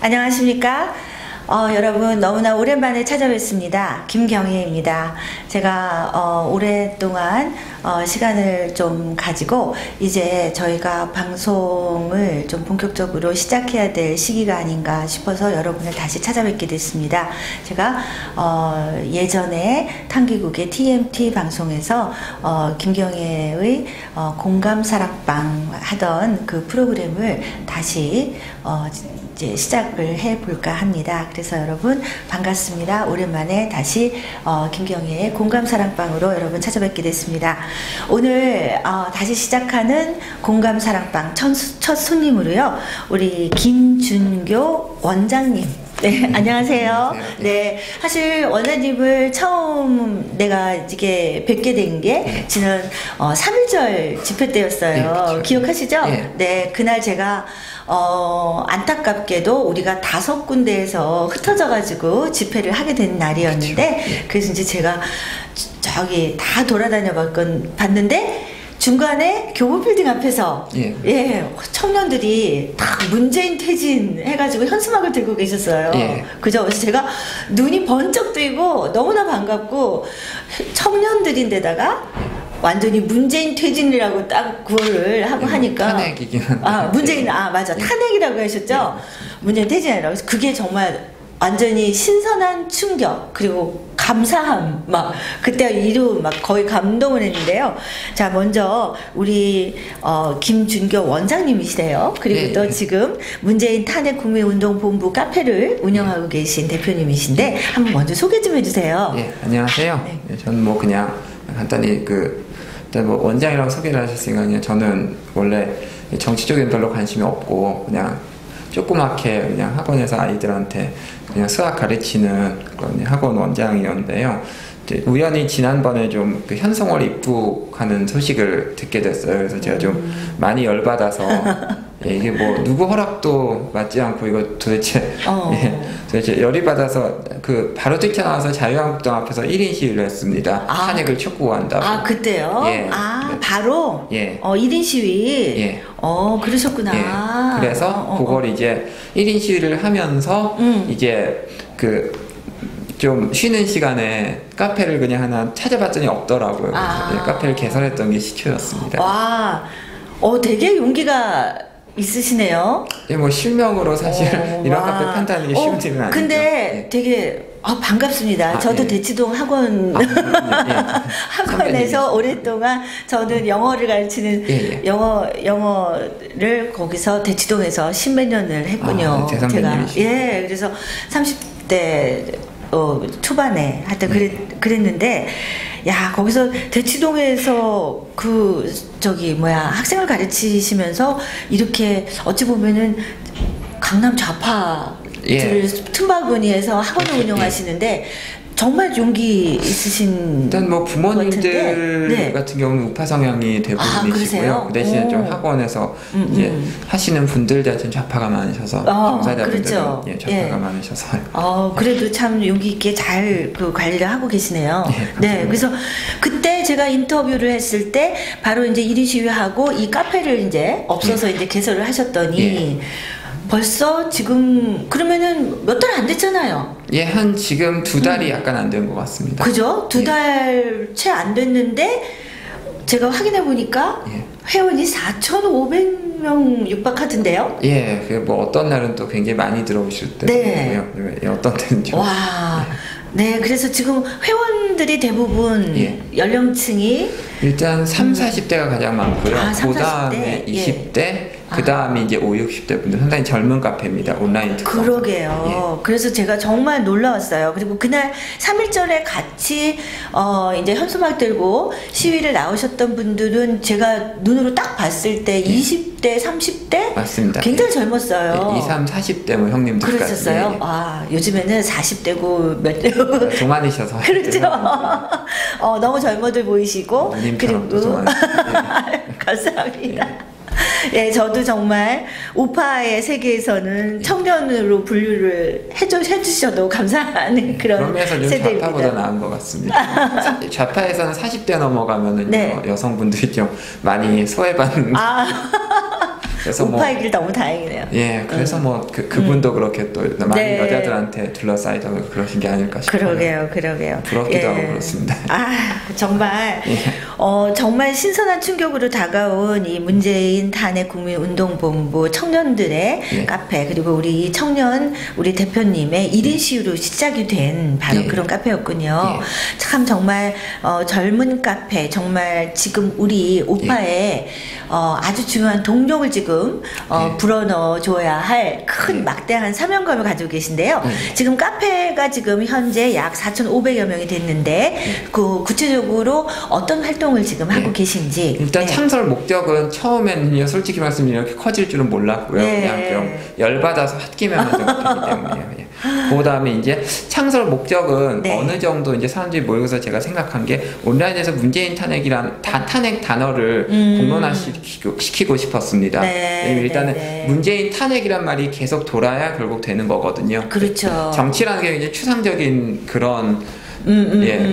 안녕하십니까? 여러분 너무나 오랜만에 찾아뵙습니다. 김경희입니다. 제가 오랫동안 시간을 좀 가지고 이제 저희가 방송을 좀 본격적으로 시작해야 될 시기가 아닌가 싶어서 여러분을 다시 찾아뵙게 됐습니다. 제가 예전에 탕기국의 TMT 방송에서 김경희의 공감사랑방 하던 그 프로그램을 다시 이제 시작을 해볼까 합니다. 그래서 여러분 반갑습니다. 오랜만에 다시 김경희의 공감사랑방으로 여러분 찾아뵙게 됐습니다. 오늘 다시 시작하는 공감사랑방 첫 손님으로요, 우리 김준교 원장님. 네, 안녕하세요. 네, 사실 원장님을 처음 내가 이게 뵙게 된 게 지난 3.1절 집회 때였어요. 네, 기억하시죠? 네, 그날 제가 안타깝게도 우리가 5군데에서 흩어져가지고 집회를 하게 된 날이었는데, 그래서 이제 제가 저기 다 돌아다녀 봤는데, 중간에 교보빌딩 앞에서 청년들이 다 문재인 퇴진 해가지고 현수막을 들고 계셨어요. 그죠? 그래서 제가 눈이 번쩍 뜨이고 너무나 반갑고, 청년들인데다가 완전히 문재인 퇴진이라고 딱 그거를 하고 하니까 탄핵이긴 한데 문재인 맞아 탄핵이라고 하셨죠? 문재인 퇴진이라고 해서 그게 정말 완전히 신선한 충격 그리고 감사함 막 그때 이루 막 거의 감동을 했는데요. 자, 먼저 우리 김준교 원장님이시래요. 그리고 또 지금 문재인 탄핵 국민운동본부 카페를 운영하고 계신 대표님이신데 한번 먼저 소개 좀 해주세요. 안녕하세요. 저는 뭐 그냥 간단히 뭐 원장이라고 소개를 하셨으니까 그냥 저는 원래 정치 쪽에는 별로 관심이 없고 그냥 조그맣게 그냥 학원에서 아이들한테 그냥 수학 가르치는 그런 학원 원장이었는데요. 이제 우연히 지난번에 좀 그 현송월 입국하는 소식을 듣게 됐어요. 그래서 제가 좀 많이 열받아서 이게 뭐 누구 허락도 받지 않고 이거 도대체 도대체 열이 받아서 바로 뛰쳐나와서 자유한국당 앞에서 1인 시위를 했습니다. 탄핵을 촉구한다고. 그때요? 바로 1인 시위. 그러셨구나. 그래서 그걸 이제 1인 시위를 하면서 이제 좀 쉬는 시간에 카페를 그냥 하나 찾아봤더니 없더라고요. 그래서 카페를 개설했던 게 시초였습니다. 와, 되게 용기가 있으시네요. 뭐 실명으로 사실 이런 카페 판다는 게 쉬운 일은 아니죠. 근데 되게 반갑습니다. 저도 대치동 학원 학원에서 오랫동안 저는 영어를 가르치는 영어를 거기서 대치동에서 10몇 년을 했군요. 제가 그래서 30대 초반에 하여튼 그랬는데, 야, 거기서 대치동에서 학생을 가르치시면서 이렇게 어찌 보면은 강남 좌파들을 틈바구니에서 학원을 운영하시는데 정말 용기 있으신 일단 뭐 부모님들 같은 경우는 우파 성향이 대부분이시고요. 그 대신에 좀 학원에서 이제 하시는 분들 자체는 좌파가 많으셔서 종사자분들은 좌파가 많으셔서 그래도 참 용기 있게 잘 관리를 하고 계시네요. 그래서 그때 제가 인터뷰를 했을 때 바로 이제 1인 시위하고 이 카페를 이제 없어서 이제 개설을 하셨더니 벌써 지금 그러면은 몇 달 안 됐잖아요. 한 지금 2달이 약간 안 된 것 같습니다. 그죠? 2달 채 안 됐는데 제가 확인해 보니까 회원이 4,500명 육박하던데요? 뭐 어떤 날은 또 굉장히 많이 들어오실 때고요. 어떤 때는 좀. 그래서 지금 회원들이 대부분 연령층이 일단 30, 40대가 가장 많고요. 그 다음에 20대, 그 다음에 이제 50, 60대 분들 상당히 젊은 카페입니다. 온라인 특성. 그러게요. 그래서 제가 정말 놀라웠어요. 그리고 그날 3.1절에 같이 이제 현수막 들고 시위를 나오셨던 분들은 제가 눈으로 딱 봤을 때 20대, 30대? 맞습니다. 굉장히 젊었어요. 20, 30, 40대 뭐 형님들까지. 그러셨어요? 요즘에는 40대고 몇 대고 동안이셔서. 그렇죠. 너무 젊어들 보이시고. 그리고 감사합니다. 저도 정말 우파의 세계에서는 청년으로 분류를 해주셔도 감사한 그런 세대입니다. 좌파보다 나은 것 같습니다. 좌파에서는 40대 넘어가면은 여성분들이 좀 많이 소외받는. 그래서 우파이길 너무 다행이네요. 예, 그래서 뭐 그분도 그렇게 또 많은 네. 여자들한테 둘러싸이다 그러신 게 아닐까 싶어요. 그러게요. 부럽기도 하고 그렇습니다. 정말 정말 신선한 충격으로 다가온 이 문재인 탄핵 국민운동본부 청년들의 카페, 그리고 우리 우리 대표님의 1인 시위로 시작이 된 바로 그런 카페였군요. 참 정말 젊은 카페, 정말 지금 우리 우파에 아주 중요한 동력을 지금 불어넣어 줘야 할 큰 막대한 사명감을 가지고 계신데요. 지금 카페가 지금 현재 약 4,500여 명이 됐는데 그 구체적으로 어떤 활동을 지금 하고 계신지. 일단 창설 목적은 처음에는요, 솔직히 말씀드리면 이렇게 커질 줄은 몰랐고요. 그냥 좀 열받아서 홧김에 만든 거기 때문에요. 그 다음에 이제 창설 목적은 어느 정도 이제 사람들이 모여서 제가 생각한 게 온라인에서 문재인 탄핵이란 탄핵 단어를 공론화시키고 싶었습니다. 왜냐면 일단은 문재인 탄핵이란 말이 계속 돌아야 결국 되는 거거든요. 그렇죠. 정치라는 게 이제 추상적인 그런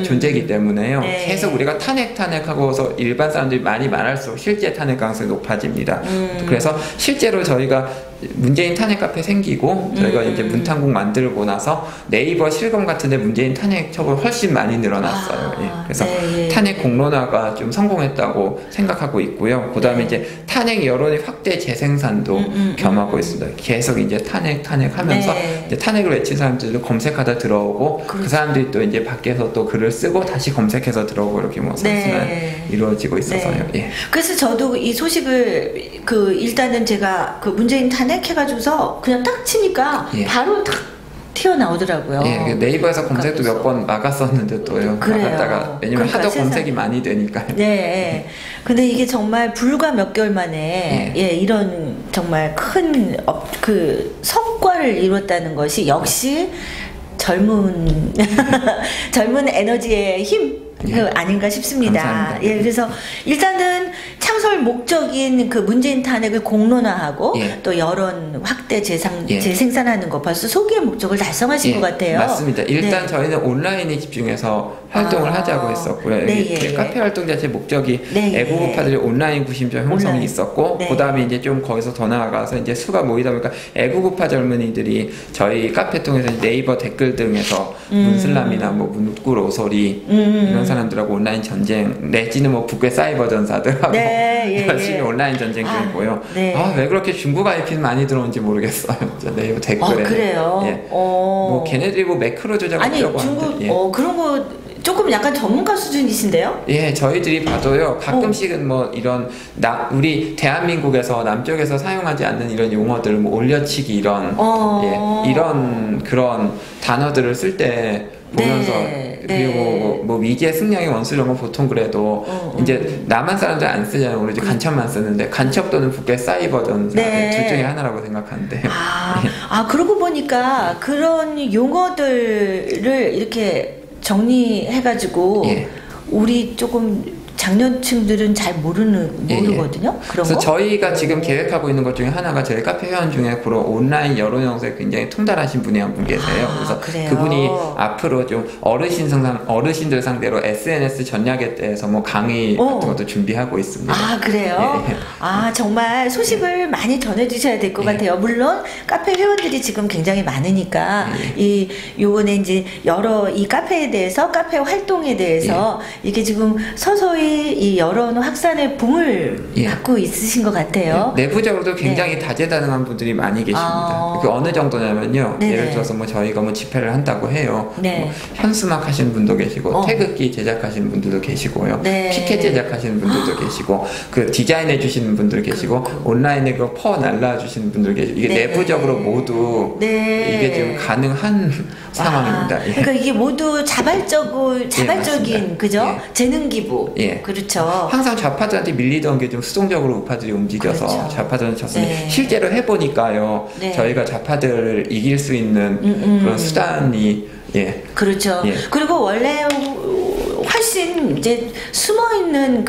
존재이기 때문에요. 계속 우리가 탄핵하고서 일반 사람들이 많이 말할수록 실제 탄핵 가능성이 높아집니다. 그래서 실제로 저희가 문재인 탄핵 카페 생기고 저희가 이제 문탄국 만들고 나서 네이버 실검 같은데 문재인 탄핵 첩을 훨씬 많이 늘어났어요. 그래서 탄핵 공론화가 좀 성공했다고 생각하고 있고요. 그 다음에 이제 탄핵 여론의 확대 재생산도 겸하고 있습니다. 계속 이제 탄핵 하면서 이제 탄핵을 외친 사람들도 검색하다 들어오고 그 사람들이 또 이제 밖에서 또 글을 쓰고 다시 검색해서 들어오고 이렇게 뭐 선순환 이루어지고 있어서요. 그래서 저도 이 소식을 일단은 제가 문재인 탄핵 해가지고서 그냥 딱 치니까 바로 딱 튀어나오더라고요. 네이버에서 검색도 몇 번 막았었는데 또요. 막았다가 왜냐면 하도 검색이 많이 되니까요. 근데 이게 정말 불과 몇 개월 만에 이런 정말 큰 성과를 이뤘다는 것이 역시 젊은 에너지의 힘 아닌가 싶습니다. 감사합니다. 그래서 일단은 창설 목적인 문재인 탄핵을 공론화하고 또 여론 확대 재생산하는 거 벌써 소기의 목적을 달성하신 것 같아요. 맞습니다. 일단 저희는 온라인에 집중해서 활동을 하자고 했었고요. 카페 활동 자체 목적이 애국우파들의 온라인 구심점 형성이 있었고 그 다음에 이제 좀 거기서 더 나아가서 이제 수가 모이다 보니까 애국우파 젊은이들이 저희 카페 통해서 네이버 댓글 등에서 문슬람이나 뭐 문구로 오소리 이런 사람들하고 온라인 전쟁 내지는 뭐 북괴 사이버 전사들하고 열심히 온라인 전쟁 중이고요. 왜 그렇게 중국 IP는 많이 들어오는지 모르겠어요. 네이버 댓글에. 그래요? 뭐 걔네들이 뭐 매크로 조작하려고 하는데. 그런 거 조금 약간 전문가 수준이신데요? 저희들이 봐도요. 가끔씩은 뭐 이런 우리 대한민국에서 남쪽에서 사용하지 않는 이런 용어들, 뭐 올려치기 이런 이런 그런 단어들을 쓸 때 보면서 그리고 뭐 위기의 승량의 원수 이런 거 보통 그래도 이제 남한 사람들 안 쓰잖아요. 우리 이제 간첩만 쓰는데 간첩 또는 북괴 사이버 전사 둘 중에 하나라고 생각하는데. 그러고 보니까 그런 용어들을 이렇게 정리해가지고 우리 조금 장년층들은 잘 모르거든요. 그런 그래서 거? 저희가 지금 계획하고 있는 것 중에 하나가 저희 카페 회원 중에 그런 온라인 여론 형성에 굉장히 통달하신 분이 한 분 계세요. 그래서 그분이 앞으로 좀 어르신들 상대로 SNS 전략에 대해서 뭐 강의 같은 것도 준비하고 있습니다. 그래요? 정말 소식을 많이 전해주셔야 될 것 같아요. 물론 카페 회원들이 지금 굉장히 많으니까 요번에 이제 이 카페에 대해서 카페 활동에 대해서 이게 지금 서서히 이 여론 확산의 붐을 갖고 있으신 것 같아요. 내부적으로도 굉장히 다재다능한 분들이 많이 계십니다. 그 어느 정도냐면요. 예를 들어서 뭐 저희가 뭐 집회를 한다고 해요. 뭐 현수막 하시는 분도 계시고 태극기 제작하시는 분들도 계시고요. 피켓 제작하시는 분들도 계시고 그 디자인해 주시는 분들 계시고 온라인에 퍼 날라 주시는 분들 계시고 이게 내부적으로 모두 이게 지금 가능한 상황입니다. 그러니까 이게 모두 자발적인 그죠? 재능 기부. 그렇죠. 항상 좌파들한테 밀리던 게 좀 수동적으로 우파들이 움직여서 좌파들은 졌습니다. 실제로 해보니까요. 저희가 좌파들을 이길 수 있는 그런 수단이 그렇죠. 그리고 원래 훨씬 이제 숨어 있는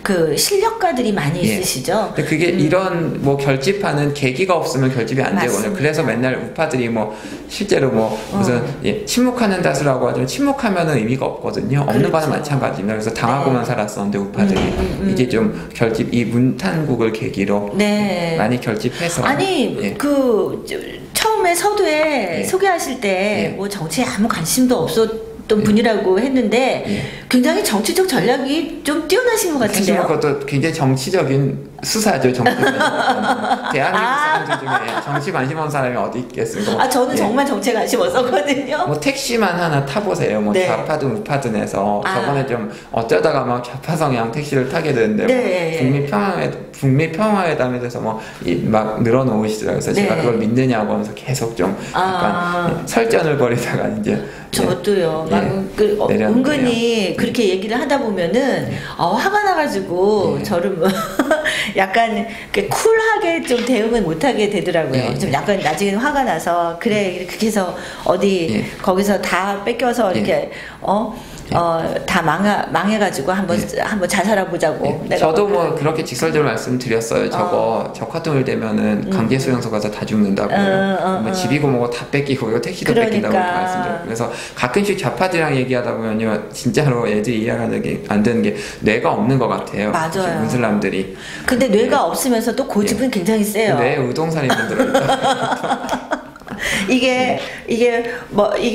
그 실력가들이 많이 예. 있으시죠. 근데 그게 이런 뭐 결집하는 계기가 없으면 결집이 안 되거든요. 맞습니다. 그래서 맨날 우파들이 뭐 실제로 뭐 무슨 침묵하는 다수라고 하지만 침묵하면은 의미가 없거든요. 없는 거는 그렇죠. 마찬가지입니다. 그래서 당하고만 살았었는데 우파들이 이제 좀 결집 이 문탄국을 계기로 네. 많이 결집해서 아니 예. 처음에 서두에 예. 소개하실 때 예. 뭐 정치에 아무 관심도 없었던 분이라고 했는데 예. 굉장히 정치적 전략이 좀 뛰어나신 것 사실 같은데요. 그것도 굉장히 정치적인 수사죠. 정치적인 대한민국 사람들 중에 정치 관심 없는 사람이 어디 있겠습니까? 저는 예. 정말 정치에 관심 없었거든요. 뭐 택시만 하나 타보세요. 뭐 네. 좌파든 우파든 해서 저번에 좀 어쩌다가 막 좌파 성향 택시를 타게 되는데 네. 북미 평화회담에 대해서 뭐 막 늘어놓으시더라고요. 그래서 제가 네. 그걸 믿느냐고 하면서 계속 좀 약간 설전을 벌이다가 이제 저도요. 예. 막 내렸는데요. 은근히 그렇게 얘기를 하다 보면은 화가 나가지고 저를 뭐 약간 이렇게 쿨하게 좀 대응을 못하게 되더라고요. 예. 좀 약간 나중에 화가 나서 그래 그렇게 해서 어디 거기서 다 뺏겨서 이렇게 다 망해가지고 한번 자살해 보자고. 저도 뭐 그렇게 직설적으로 말씀드렸어요. 저 카통일 되면은 강제 수용소 가서 다 죽는다고. 뭐 집이고 뭐고 다 뺏기고 이거 택시도 뺏긴다고 그러니까. 말씀드렸어요. 그래서 가끔씩 좌파들이랑 얘기하다 보면요, 진짜로 애들이 이해가 안 되는 게 뇌가 없는 것 같아요. 맞아요. 문슬람들이. 근데 뇌가 없으면서도 고집은 굉장히 세요. 뇌에 우동살이만 들어있다. 이게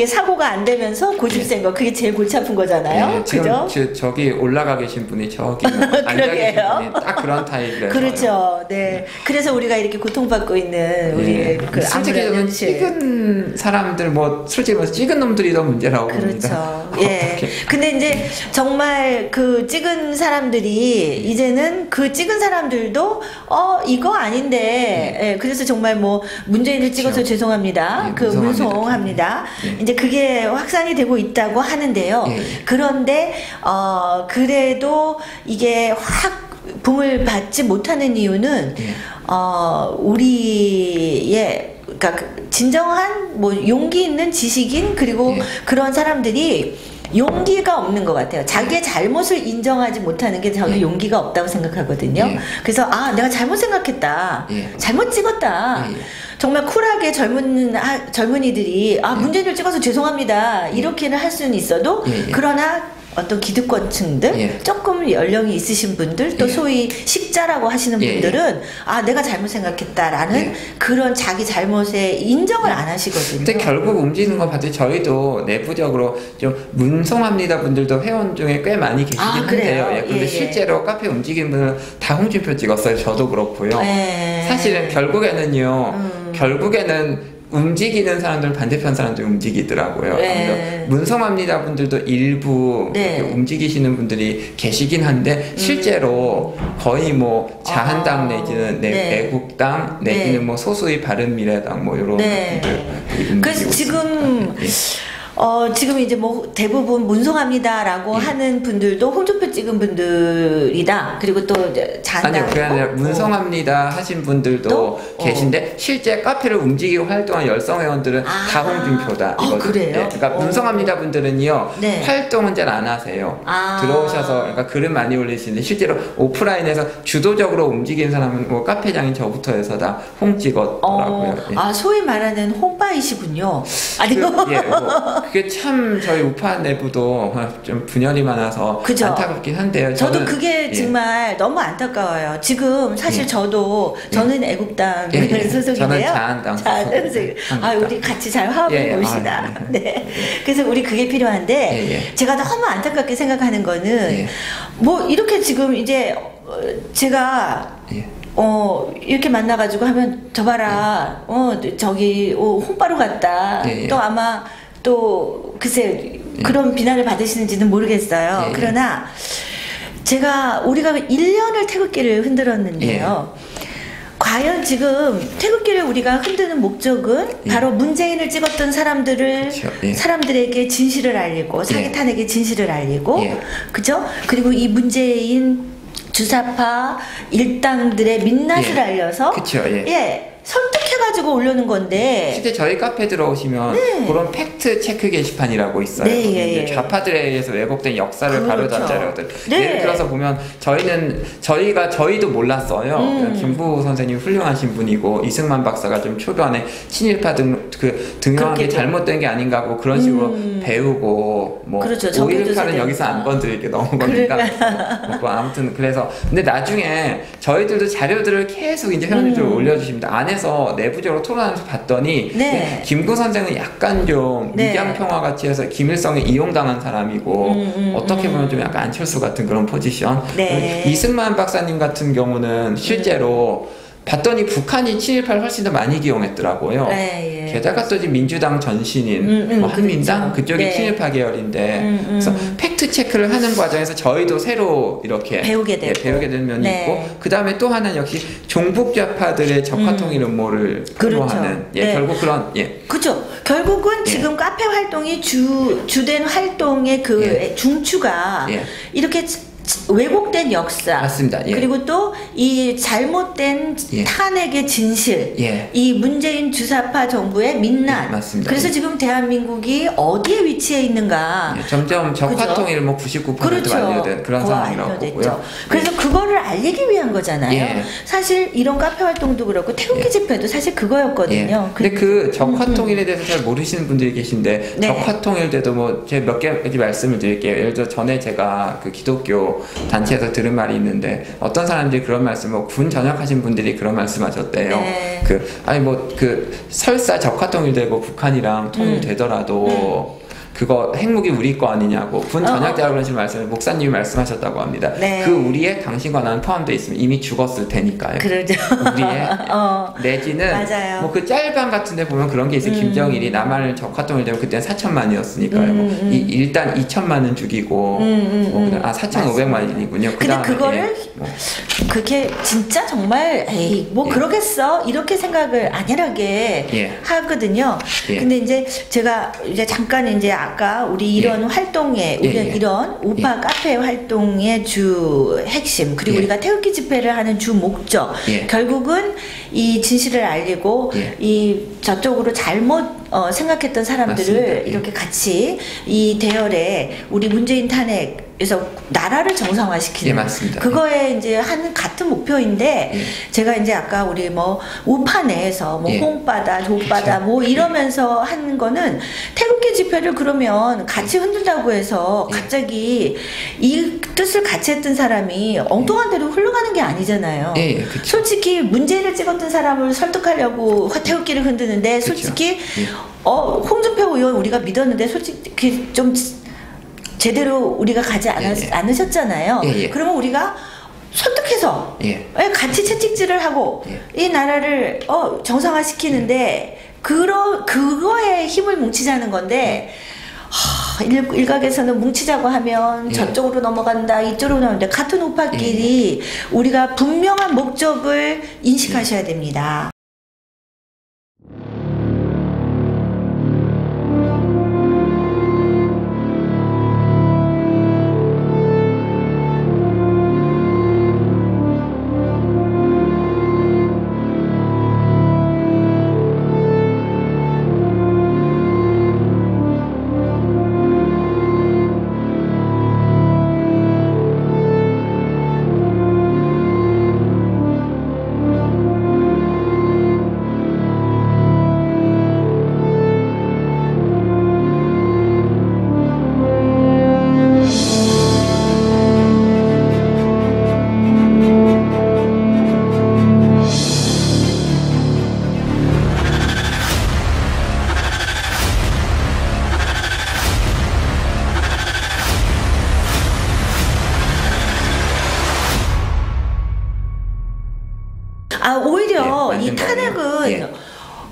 사고가 안 되면서 고집 센 거 그게 제일 골치 아픈 거잖아요. 지금 그죠? 저기 올라가 계신 분이 저기 앉아 계신 분이 딱 그런 타입이라서. 그렇죠. 네. 그래서 우리가 이렇게 고통받고 있는 우리 그 솔직히 저는 현실. 찍은 사람들 뭐 솔직히 말해서 찍은 놈들이 더 문제라고 봅니다. 그렇죠. 예. 근데 이제 정말 그 찍은 사람들이 이제는 그 찍은 사람들도 이거 아닌데 예. 그래서 정말 뭐 문재인을 찍어서 그렇죠. 죄송합니다. 예, 그 문송합니다. 이제 그게 확산이 되고 있다고 하는데요. 그런데 그래도 이게 확 붐을 받지 못하는 이유는 우리의 그러니까 진정한 뭐 용기 있는 지식인 그리고 그런 사람들이 용기가 없는 것 같아요. 자기의 잘못을 인정하지 못하는 게 저는 용기가 없다고 생각하거든요. 그래서 내가 잘못 생각했다. 잘못 찍었다. 정말 쿨하게 젊은이들이 문재인을 찍어서 죄송합니다. 이렇게는 할 수는 있어도 그러나 어떤 기득권층들 조금 연령이 있으신 분들 또 소위 식자라고 하시는 분들은 내가 잘못 생각했다라는 그런 자기 잘못에 인정을 안 하시거든요. 근데 결국 움직이는 건 봤더니 저희도 내부적으로 좀 문송합니다 분들도 회원 중에 꽤 많이 계시긴 한데요. 근데 실제로 카페 움직이는 분은 다 홍준표 찍었어요. 저도 그렇고요. 사실은 결국에는 움직이는 사람들은 반대편 사람들이 움직이더라고요. 문성합니다 분들도 일부 움직이시는 분들이 계시긴 한데 실제로 거의 뭐 자한당 내지는 애국당 내지는 뭐 소수의 바른미래당 뭐 이런 분들 그래서 지금 지금 이제 뭐 대부분 문송합니다라고 하는 분들도 홍준표 찍은 분들이다. 그리고 또 자한당 아니요, 그게 아니라 문성합니다 하신 분들도 계신데 실제 카페를 움직이고 활동한 열성 회원들은 다 홍준표다. 그래요? 그러니까 문성합니다 분들은요 활동은 잘 안 하세요. 들어오셔서 그러니까 글을 많이 올리시는데 실제로 오프라인에서 주도적으로 움직이는 사람은 뭐 카페장인 저부터 해서 다 홍 찍었더라고요. 소위 말하는 홍바이시군요. 그게 참 저희 우파 내부도 좀 분열이 많아서 안타깝긴 한데요. 저도 그게 정말 너무 안타까워요. 지금 사실 저는 애국당 소속인데요. 저는 자한당 우리 같이 잘 화합해 봅시다. 그래서 우리 그게 필요한데 제가 너무 안타깝게 생각하는 거는 뭐 이렇게 지금 이제 제가 이렇게 만나가지고 하면 저 봐라 저기 홍바로 갔다 또 아마 또 글쎄 그런 비난을 받으시는지는 모르겠어요. 그러나 우리가 1년을 태극기를 흔들었는데요. 과연 지금 태극기를 우리가 흔드는 목적은 바로 문재인을 찍었던 사람들에게 진실을 알리고 사기탄에게 진실을 알리고 그죠? 그리고 이 문재인 주사파 일당들의 민낯을 알려서 선택해 가지고 올려놓은 건데. 실제 저희 카페 들어오시면 네. 그런 팩트 체크 게시판이라고 있어요. 네, 거기 예, 이제 예. 좌파들에 의해서 왜곡된 역사를 그렇죠. 바로잡은 자료들. 네. 예를 들어서 보면 저희도 몰랐어요. 김부 선생님 훌륭하신 분이고 이승만 박사가 좀 초반에 친일파 등용한 게 잘못된 게 아닌가 하고 그런 식으로 배우고 뭐 그렇죠. 5.18은 여기서 안 건드릴게 너무 건드니까 뭐 아무튼 그래서 근데 나중에 저희들도 자료들을 계속 이제 회원님들 올려주십니다. 안에서 내부적으로 토론하면서 봤더니 네. 김구 선생은 약간 좀 네. 위안평화 같이 해서 김일성에 이용당한 사람이고 어떻게 보면 좀 약간 안철수 같은 그런 포지션. 네. 이승만 박사님 같은 경우는 실제로 봤더니 북한이 7.18 훨씬 더 많이 기용했더라고요. 네, 예. 게다가 또 이제 민주당 전신인 뭐 한민당 그렇죠. 그쪽이 네. 친일파 계열인데 그래서 팩트 체크를 하는 과정에서 저희도 새로 이렇게 배우게 되고. 배우게 되는 면이 네. 있고 그 다음에 또 하나는 역시 종북 좌파들의 적화통일 음모를 그렇죠. 폭로하는 네. 결국 그런 그죠. 결국은 지금 카페 활동이 주된 활동의 그 중추가 이렇게 왜곡된 역사, 맞습니다. 그리고 또 이 잘못된 탄핵의 진실, 이 문재인 주사파 정부의 민난, 맞습니다. 그래서 지금 대한민국이 어디에 위치해 있는가, 점점 적화통일 뭐 99% 그렇죠. 완료된 그런 상황이라고 보고요. 그래서 그거를 알리기 위한 거잖아요. 사실 이런 카페 활동도 그렇고 태극기 집회도 사실 그거였거든요. 근데 그 적화통일에 대해서 잘 모르시는 분들이 계신데 적화통일 때도 뭐 제가 몇 가지 말씀을 드릴게요. 예를 들어 전에 제가 그 기독교 단체에서 들은 말이 있는데 어떤 사람들이 그런 말씀을 군 전역하신 분들이 그런 말씀하셨대요. 설사 적화통일되고 북한이랑 통일되더라도 그거 핵무기 우리 거 아니냐고 군 전역자라고 그러신 말씀을 목사님이 말씀하셨다고 합니다. 그 우리의 당신과 나는 포함되어 있으면 이미 죽었을 테니까요. 그러죠. 우리의 내지는 뭐 그 짤방 같은데 보면 그런 게 있어요. 김정일이 남한을 적화통일 되면 그때는 4천만이었으니까요. 일단 2천만은 죽이고 4,500만이군요. 근데 그거를 그게 진짜 정말 에이 뭐 그러겠어 이렇게 생각을 안일하게 하거든요. 근데 이제 제가 이제 잠깐 이제 아까 우리 이런 활동의 이런 우파 카페 활동의 주 핵심 그리고 우리가 태극기 집회를 하는 주 목적 결국은 이 진실을 알리고 이 저쪽으로 잘못 생각했던 사람들을 맞습니다. 이렇게 같이 이 대열에 우리 문재인 탄핵에서 나라를 정상화시키는 맞습니다. 그거에 이제 하는 같은 목표인데 제가 이제 아까 우리 뭐 우파 내에서 뭐 홍바다 조바다 뭐 이러면서 하는 거는 태극기 집회를 그러면 같이 흔들다고 해서 갑자기 이 뜻을 같이 했던 사람이 엉뚱한 대로 흘러가는 게 아니잖아요. 솔직히 문재인을 찍었던 사람을 설득하려고 태극기를 흔드는데 솔직히 홍준표 의원 우리가 믿었는데 솔직히 좀 제대로 우리가 가지 않으셨잖아요. 그러면 우리가 설득해서 같이 채찍질을 하고 이 나라를 정상화시키는데 그거에 힘을 뭉치자는 건데 일각에서는 뭉치자고 하면 저쪽으로 넘어간다 이쪽으로 넘어간다 같은 우파끼리 우리가 분명한 목적을 인식하셔야 됩니다. 오히려 이 탄핵은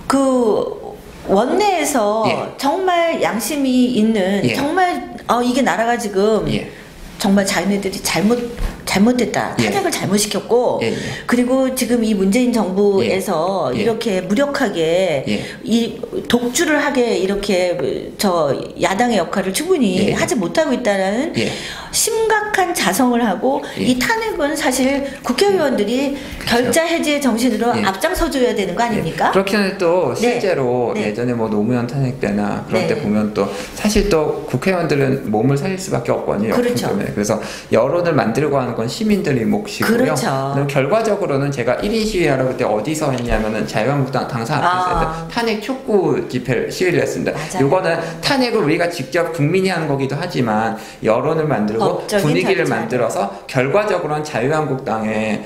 그 원내에서 정말 양심이 있는 정말 이게 나라가 지금 정말 자기네들이 잘못됐다. 예. 탄핵을 잘못시켰고 예, 예. 그리고 지금 이 문재인 정부에서 예. 이렇게 무력하게 예. 이 독주를 하게 이렇게 저 야당의 역할을 충분히 예. 하지 못하고 있다는 예. 심각한 자성을 하고 예. 이 탄핵은 사실 국회의원들이 결자 해지의 정신으로 예. 앞장서줘야 되는 거 아닙니까? 그렇긴 한데 또 네. 실제로 네. 예전에 뭐 노무현 탄핵 때나 그런 네. 때 보면 또 사실 또 국회의원들은 몸을 살릴 수밖에 없거든요. 그렇죠. 때문에. 그래서 여론을 만들고 하는 건 시민들의 몫이고요. 그렇죠. 그럼 결과적으로는 제가 1인 시위하러 그때 어디서 했냐면은 자유한국당 당사 앞에서 탄핵 촉구 집회 시위를 했습니다. 맞아요. 이거는 탄핵을 우리가 직접 국민이 하는 거기도 하지만 여론을 만들고 분위기를 절차. 만들어서 결과적으로는 자유한국당의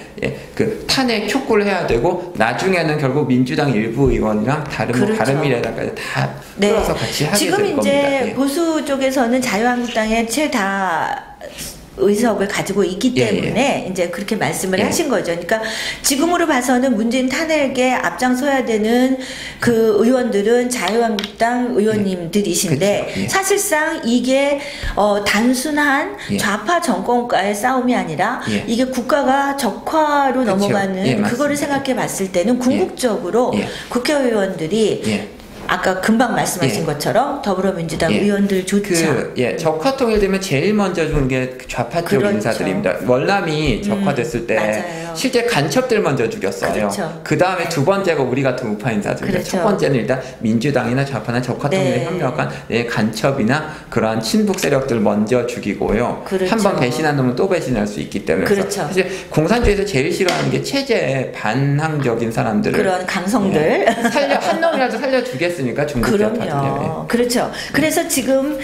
그 탄핵 촉구를 해야 되고 나중에는 결국 민주당 일부 의원이랑 그렇죠. 바른미래당까지 다 네. 끌어서 같이 하게 될 지금 겁니다. 이제 예. 보수 쪽에서는 자유한국당의 최다 의석을 가지고 있기 예, 때문에 이제 그렇게 말씀을 예. 하신 거죠. 그러니까 지금으로 봐서는 문재인 탄핵에 앞장서야 되는 그 의원들은 자유한국당 의원님들이신데 그렇죠. 예. 사실상 이게 단순한 예. 좌파 정권과의 싸움이 아니라 예. 이게 국가가 적화로 그렇죠. 넘어가는 예, 맞습니다. 그거를 생각해 봤을 때는 궁극적으로 예. 국회의원들이 예. 아까 금방 말씀하신 예. 것처럼 더불어민주당 예. 의원들조차 적화통일되면 제일 먼저 주는 게 좌파 쪽 그렇죠. 인사들입니다. 월남이 적화됐을 때 맞아요. 실제 간첩들 먼저 죽였어요. 그렇죠. 그 다음에 두 번째가 우리 같은 우파 인사들입니다. 그렇죠. 첫 번째는 일단 민주당이나 좌파나 적화통일에 네. 협력한 간첩이나 그러한 친북 세력들 먼저 죽이고요. 그렇죠. 한 번 배신한 놈은 또 배신할 수 있기 때문에 그렇죠. 그래서 사실 공산주의에서 제일 싫어하는 게 체제에 반항적인 사람들을 그런 강성들 한 놈이라도 살려주겠습니까? 중국 좌파들이. 그럼요. 그렇죠. 그래서 지금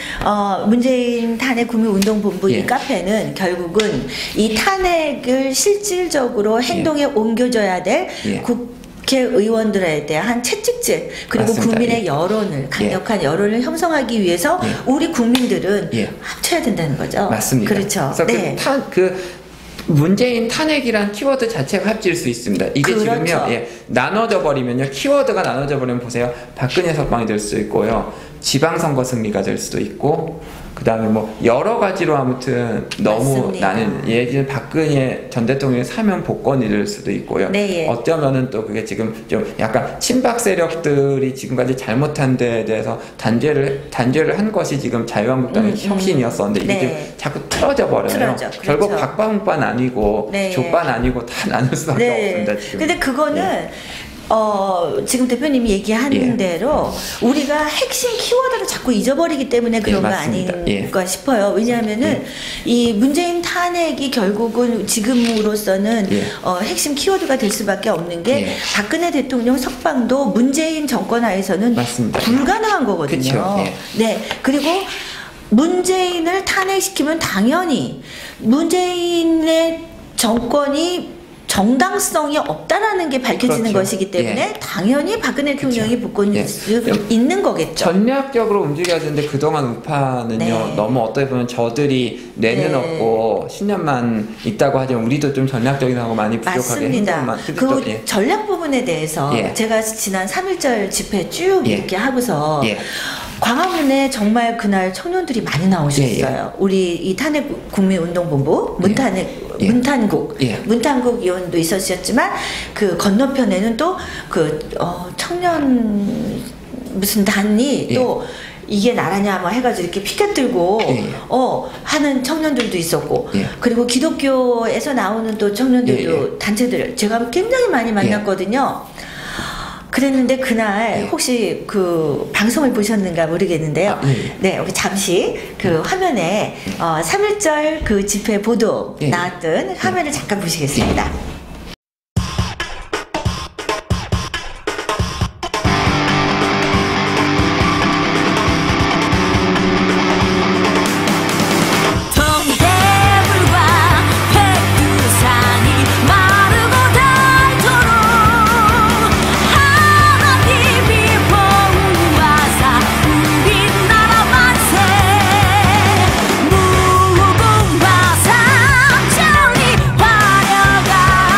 문재인 탄핵 국민운동본부 예. 이 카페는 결국은 이 탄핵을 실질적으로 행동에 옮겨줘야 될 예. 국회의원들에 대한 채찍질 그리고 맞습니다. 국민의 예. 여론을 강력한 여론을 형성하기 위해서 예. 우리 국민들은 예. 합쳐야 된다는 거죠. 맞습니다. 그렇죠. 그래서 네. 문재인 탄핵이란 키워드 자체가 합칠 수 있습니다. 이게 그렇죠. 지금요, 나눠져 버리면요, 키워드가 나눠져 버리면 보세요, 박근혜 석방이 될 수도 있고요, 지방선거 승리가 될 수도 있고, 그 다음에 뭐 여러 가지로 아무튼 너무 맞습니다. 나는 예전 박근혜 전 대통령의 사면 복권이 될 수도 있고요. 네, 예. 어쩌면은 또 그게 지금 좀 약간 친박 세력들이 지금까지 잘못한 데에 대해서 단죄를 한 것이 지금 자유한국당의 혁신이었었는데 이게 네. 지금 자꾸 틀어져 버려요. 틀어져, 결국 그렇죠. 박방반 아니고 네. 족반 아니고 다 나눌 수밖에 없습니다. 지금. 근데 그거는 지금 대표님이 얘기하는 예. 대로 우리가 핵심 키워드를 자꾸 잊어버리기 때문에 그런 거 맞습니다. 아닌가 싶어요. 왜냐하면은 이 문재인 탄핵이 결국은 지금으로서는 핵심 키워드가 될 수밖에 없는 게 박근혜 대통령 석방도 문재인 정권 하에서는 맞습니다. 불가능한 거거든요. 그쵸. 네. 그리고 문재인을 탄핵시키면 당연히 문재인의 정권이 정당성이 없다라는 게 밝혀지는 그렇죠. 것이기 때문에 당연히 박근혜 대통령이 복권일 수 있는 거겠죠. 전략적으로 움직여야 되는데 그동안 우파는요, 네. 너무 어떻게 보면 저들이 뇌는 네. 없고 신념만 있다고 하지만 우리도 좀 전략적인 하고 많이 부족하게 맞습니다. 행동만 그 전략 부분에 대해서 예. 제가 지난 3.1절 집회 쭉 예. 이렇게 하고서 예. 광화문에 정말 그날 청년들이 많이 나오셨어요. 우리 이 탄핵 국민운동본부 문탄국 문탄국 의원도 있었지만 그 건너편에는 또 그 청년 무슨 단이 또 이게 나라냐 뭐 해가지고 이렇게 피켓 들고 하는 청년들도 있었고 그리고 기독교에서 나오는 또 청년들도 단체들 제가 굉장히 많이 만났거든요. 그랬는데 그날 혹시 그 방송을 보셨는가 모르겠는데요. 네, 우리 잠시 그 화면에 3.1절 그 집회 보도 나왔던 화면을 잠깐 보시겠습니다. 무궁화 삼천리 화려가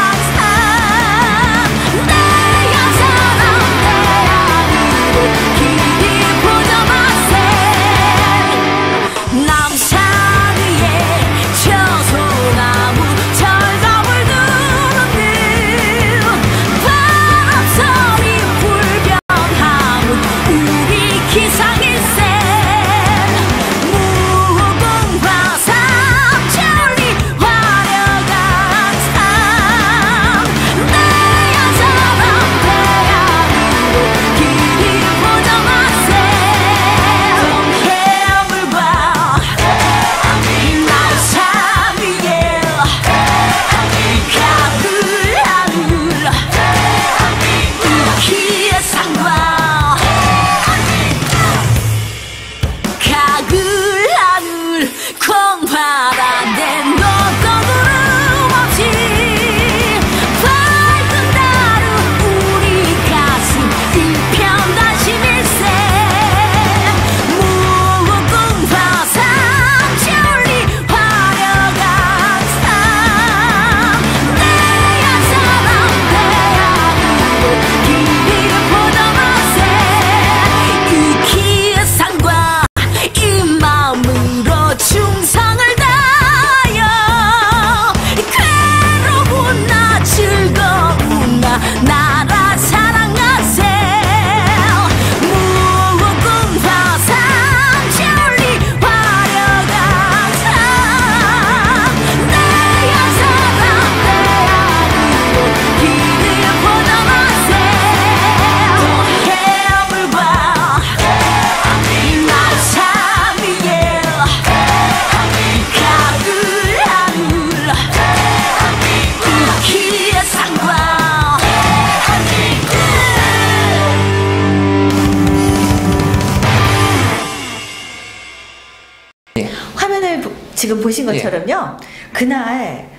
지금 보신 것처럼요. 그날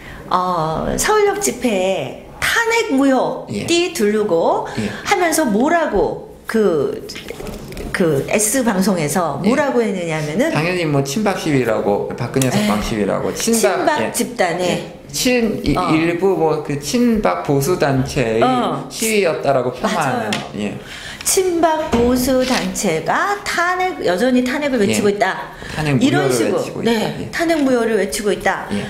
서울역 집회에 탄핵 무효 예. 띠 두르고 예. 하면서 뭐라고 그 S 방송에서 뭐라고 했느냐면은 당연히 뭐 친박 시위라고 박근혜 석방 시위라고 친박 예. 집단에 일부 뭐 그 친박 보수 단체의 시위였다라고 폄하하는 예. 친박 보수 단체가 여전히 탄핵을 외치고 예. 있다. 탄핵 이런 무효를 식으로 외치고 있다. 네, 예. 탄핵 무효를 외치고 있다. 예.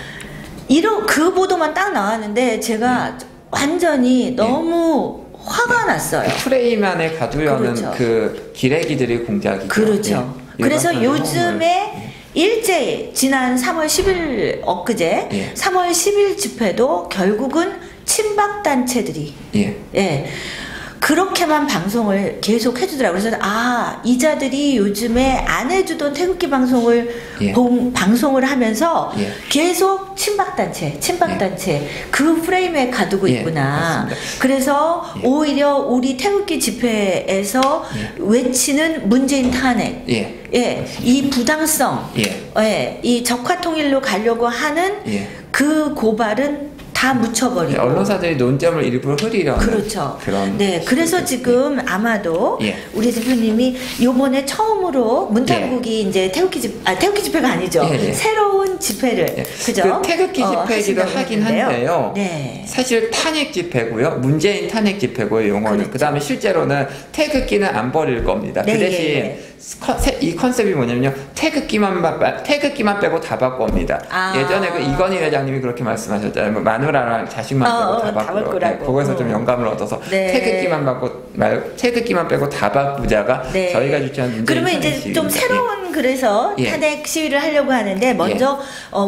이런 그 보도만 딱 나왔는데 제가 완전히 너무 화가 났어요. 그 프레임 안에 가두려는 그렇죠. 그 기레기들이 공작이죠. 그렇죠. 예. 그래서 일반 요즘에 일제히 지난 3월 10일 엊그제 예. 3월 10일 집회도 결국은 친박 단체들이 예. 그렇게만 방송을 계속 해주더라고요. 그래서 이자들이 요즘에 안 해주던 태극기 방송을 예. 방송을 하면서 예. 계속 친박단체 그 프레임에 가두고 예, 있구나. 맞습니다. 그래서 예. 오히려 우리 태극기 집회에서 외치는 문재인 탄핵, 예. 이 부당성, 예. 이 적화통일로 가려고 하는 예. 그 고발은 다 묻혀버리고 언론사들이 논점을 일부러 흐리려는 그렇죠. 그런 네, 그래서 지금 아마도 예. 우리 대표님이 요번에 처음으로 문탄국이 이제 태극기 집회가 아니죠. 예. 새로운 집회를 예. 그죠? 그 태극기 집회이기도 하신다고 하긴 했는데요. 한데요. 네. 사실 탄핵 집회고요. 문재인 탄핵 집회고요. 용어는. 그렇죠. 그다음에 실제로는 태극기는 안 버릴 겁니다. 네, 그 대신 예. 이 컨셉이 뭐냐면요. 태극기만 빼고 다 바꿔옵니다. 예전에 그 이건희 회장님이 그렇게 말씀하셨잖아요. 뭐 마누라랑 자식만 빼고 다 바꾸라고. 네, 거기서 좀 영감을 얻어서 네. 태극기만 빼고 다 바꾸자가 네. 저희가 주최한 문재인 그러면 탄핵 이제 시위입니다. 좀 새로운 그래서 예. 탄핵 시위를 하려고 하는데 먼저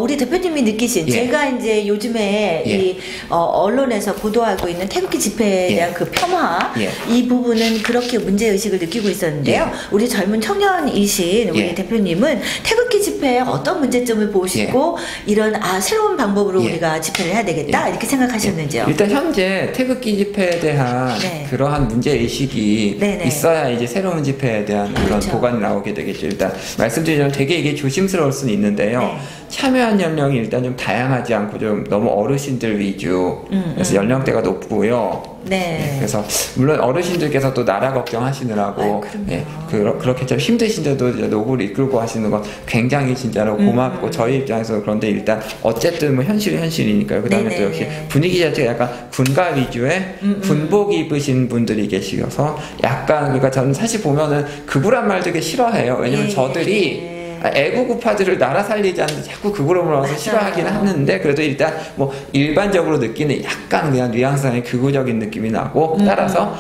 우리 대표님이 느끼신 예. 제가 이제 요즘에 예. 이 언론에서 보도하고 있는 태극기 집회에 예. 대한 그 폄하 예. 이 부분은 그렇게 문제 의식을 느끼고 있었는데요. 예. 우리 젊은 청년이신 우리 예. 대표님은 태극기 집회에 어떤 문제점을 보시고 이런 새로운 방법으로 예. 우리가 집회를 해야 되겠다 이렇게 생각하셨는지요? 일단 현재 태극기 집회에 대한 네. 그러한 문제 의식이 네네. 있어야 이제 새로운 집회에 대한 그런 그렇죠. 보관이 나오게 되겠죠. 일단 말씀드리자면 되게 이게 조심스러울 수는 있는데요. 네. 참여한 연령이 일단 좀 다양하지 않고 좀 너무 어르신들 위주. 그래서 연령대가 높고요. 네. 그래서 물론 어르신들께서 또 나라 걱정하시느라고 그렇게 좀 힘드신데도 이제 노고를 이끌고 하시는 건 굉장히 진짜로 고맙고 저희 입장에서 그런데 일단 어쨌든 뭐 현실은 현실이니까요. 그다음에 또 역시 분위기 자체가 약간 군가 위주의 군복 입으신 분들이 계시어서 약간 그러니까 저는 사실 보면은 극우란 말 되게 싫어해요. 왜냐면 저들이 애국우파들을 나라 살리지 않는데 자꾸 그거로 몰아서 싫어하기는 하는데 그래도 일단 뭐 일반적으로 느끼는 약간 그냥 뉘앙스상의 극우적인 느낌이 나고 따라서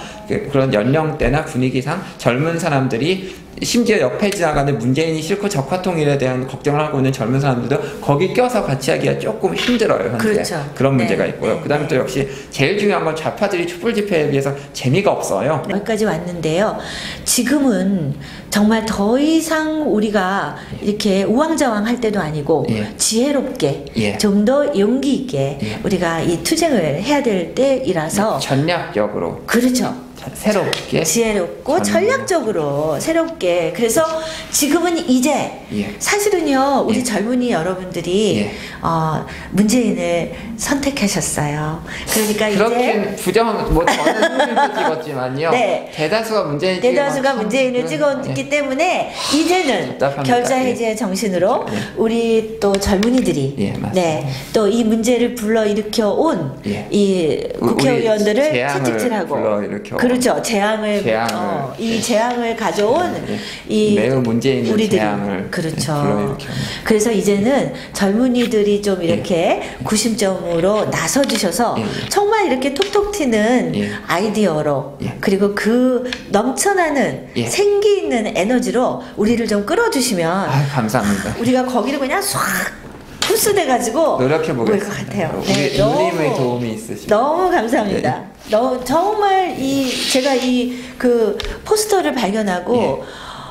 그런 연령대나 분위기상 젊은 사람들이 심지어 옆에 지나가는 문재인이 싫고 적화통일에 대한 걱정을 하고 있는 젊은 사람들도 거기 껴서 같이 하기가 조금 힘들어요. 현재. 그렇죠. 그런 문제가 네. 있고요. 네. 그다음에 또 역시 제일 중요한 건 좌파들이 촛불 집회에 비해서 재미가 없어요. 여기까지 왔는데요. 지금은 정말 더 이상 우리가 이렇게 우왕좌왕 할 때도 아니고 지혜롭게 좀 더 용기 있게 우리가 이 투쟁을 해야 될 때이라서 전략적으로 그렇죠. 새롭게 지혜롭고 전략적으로 새롭게 그래서 지금은 이제 사실은요 우리 젊은이 여러분들이 문재인을 선택하셨어요. 그러니까 그렇게 이제 부정 뭐 저는 문재인을 찍었지만요. 네. 대다수가 문재인을 찍었기 때문에 이제는 결자 해제 정신으로 우리 또 젊은이들이 또 이 문제를 불러 일으켜 온 이 국회의원들을 채찍질하고 그렇죠. 이 재앙을 가져온 이 매우 문재인 우리들이 재앙을 그렇죠. 그래서 이제는 젊은이들이 좀 이렇게 구심점으로 나서 주셔서 정말 이렇게 톡톡 튀는 아이디어로 그리고 그 넘쳐나는 생기 있는 에너지로 우리를 좀 끌어주시면 감사합니다. 우리가 거기를 그냥 싹 흡수돼가지고 노력해보겠습니다. 것 같아요. 우리 누님의 도움이 있으시면 너무 감사합니다. 정말 제가 그 포스터를 발견하고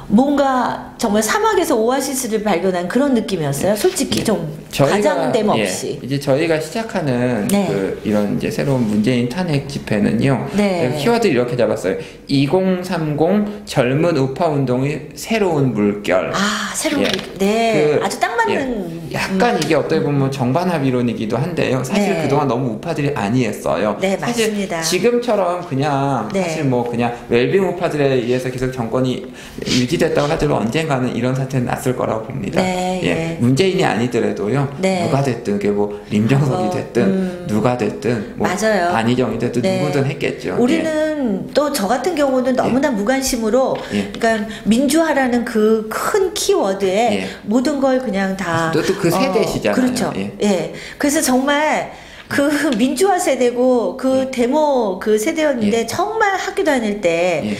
뭔가 정말 사막에서 오아시스를 발견한 그런 느낌이었어요. 솔직히 좀 과장됨 없이. 이제 저희가 시작하는 네. 이런 이제 새로운 문재인 탄핵 집회는요. 네. 키워드 이렇게 잡았어요. 2030 젊은 우파 운동의 새로운 물결. 아, 새로운 네. 아주 딱 맞는. 약간 이게 어떻게 보면 정반합 이론이기도 한데요. 사실 네. 그동안 너무 우파들이 아니했어요. 네, 사실 맞습니다. 지금처럼 그냥 네. 사실 뭐 그냥 웰빙 우파들에 의해서 계속 정권이 유지됐다고 하더라도 언젠가는 이런 사태는 났을 거라고 봅니다. 네, 예. 문재인이 아니더라도요. 네. 누가 됐든 그게 뭐 임종석이 됐든 누가 됐든 뭐 맞아요. 안희정이 됐든 네. 누구든 했겠죠. 우리는 또 저 같은 경우는 너무나 무관심으로 그러니까 민주화라는 그 큰 키워드에 모든 걸 그냥 다 또 그 세대시잖아요. 그렇죠. 예. 그래서 정말 그 민주화 세대고 그 데모 그 세대였는데 정말 학교 다닐 때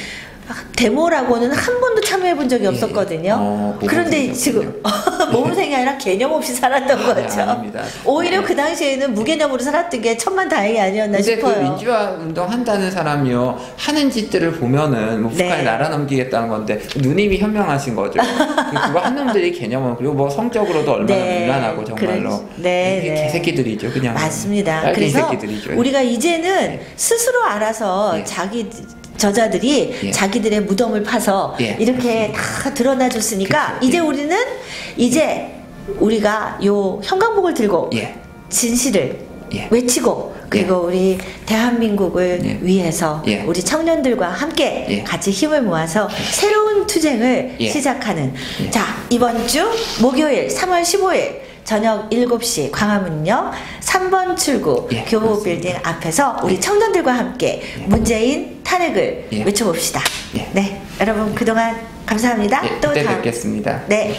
데모라고는 한 번도 참여해 본 적이 없었거든요. 그런데 지금 모범생이 아니라 개념 없이 살았던 거죠. 아닙니다. 오히려 그 당시에는 무개념으로 살았던 게 천만 다행이 아니었나 싶어요. 근데 그 민주화 운동 한다는 사람이요 하는 짓들을 보면은 뭐 북한에 나라 넘기겠다는 건데 누님이 현명하신 거죠. 그거 한 놈들이 개념은 그리고 뭐 성적으로도 얼마나 문란하고 정말로 개새끼들이죠 그냥. 맞습니다. 그래서 새끼들이죠. 우리가 이제는 스스로 알아서 자기 저자들이 자기들의 무덤을 파서 이렇게 다 드러나줬으니까 이제 우리는 우리가 요 형광복을 들고 진실을 외치고 그리고 우리 대한민국을 위해서 우리 청년들과 함께 같이 힘을 모아서 새로운 투쟁을 시작하는 자 이번 주 목요일 3월 15일 저녁 7시 광화문역 3번 출구 교보 빌딩 앞에서 우리 청년들과 함께 문재인 탄핵을 외쳐봅시다. 네, 여러분 그동안 감사합니다. 또 뵙겠습니다. 네.